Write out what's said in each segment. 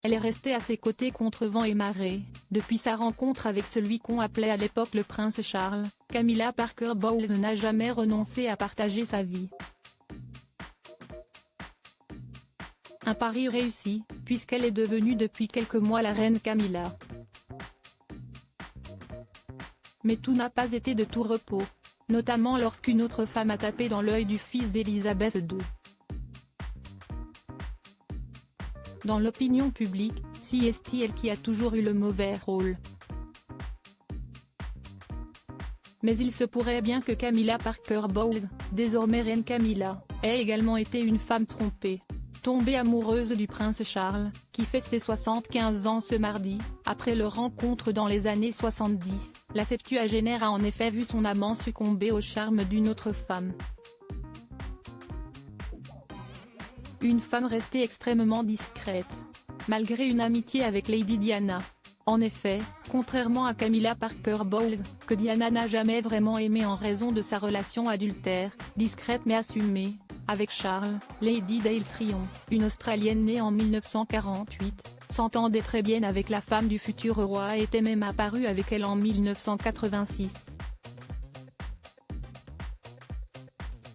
elle est restée à ses côtés contre vent et marée. Depuis sa rencontre avec celui qu'on appelait à l'époque le prince Charles, Camilla Parker Bowles n'a jamais renoncé à partager sa vie. Un pari réussi, puisqu'elle est devenue depuis quelques mois la reine Camilla. Mais tout n'a pas été de tout repos, notamment lorsqu'une autre femme a tapé dans l'œil du fils d'Élisabeth II. Dans l'opinion publique, c'est elle qui a toujours eu le mauvais rôle. Mais il se pourrait bien que Camilla Parker Bowles, désormais reine Camilla, ait également été une femme trompée. Tombée amoureuse du prince Charles, qui fête ses 75 ans ce mardi, après leur rencontre dans les années 70, la septuagénaire a en effet vu son amant succomber au charme d'une autre femme. Une femme restée extrêmement discrète, malgré une amitié avec Lady Diana. En effet, contrairement à Camilla Parker Bowles, que Diana n'a jamais vraiment aimé en raison de sa relation adultère, discrète mais assumée, avec Charles, Lady Dale Tryon, une Australienne née en 1948, s'entendait très bien avec la femme du futur roi et était même apparue avec elle en 1986.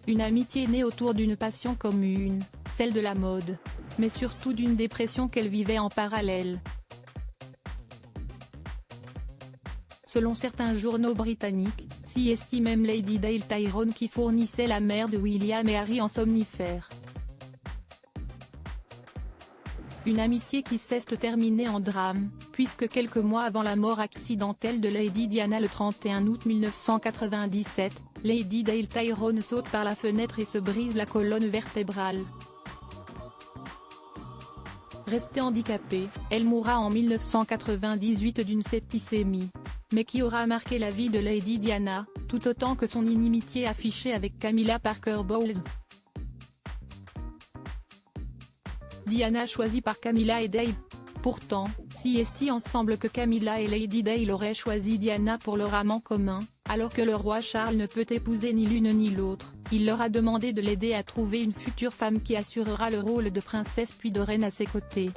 Une amitié née autour d'une passion commune, celle de la mode, mais surtout d'une dépression qu'elle vivait en parallèle. Selon certains journaux britanniques, c'est même Lady Dale Tyrone qui fournissait la mère de William et Harry en somnifères. Une amitié qui s'est terminée en drame, puisque quelques mois avant la mort accidentelle de Lady Diana le 31 août 1997, Lady Dale Tyrone saute par la fenêtre et se brise la colonne vertébrale. Restée handicapée, elle mourra en 1998 d'une septicémie, mais qui aura marqué la vie de Lady Diana, tout autant que son inimitié affichée avec Camilla Parker Bowles. Diana choisie par Camilla et Dale. Pourtant, c'est ensemble que Camilla et Lady Dale auraient choisi Diana pour leur amant commun, alors que le roi Charles ne peut épouser ni l'une ni l'autre. Il leur a demandé de l'aider à trouver une future femme qui assurera le rôle de princesse puis de reine à ses côtés.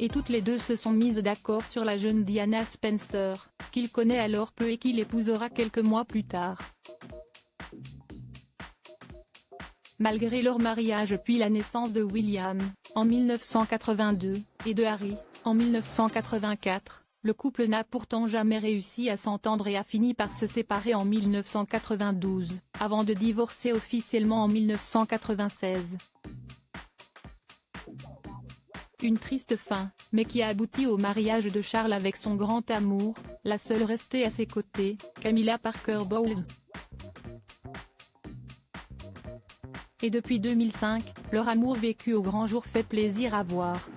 Et toutes les deux se sont mises d'accord sur la jeune Diana Spencer, qu'il connaît alors peu et qu'il épousera quelques mois plus tard. Malgré leur mariage puis la naissance de William, en 1982, et de Harry, en 1984, le couple n'a pourtant jamais réussi à s'entendre et a fini par se séparer en 1992, avant de divorcer officiellement en 1996. Une triste fin, mais qui a abouti au mariage de Charles avec son grand amour, la seule restée à ses côtés, Camilla Parker Bowles. Et depuis 2005, leur amour vécu au grand jour fait plaisir à voir.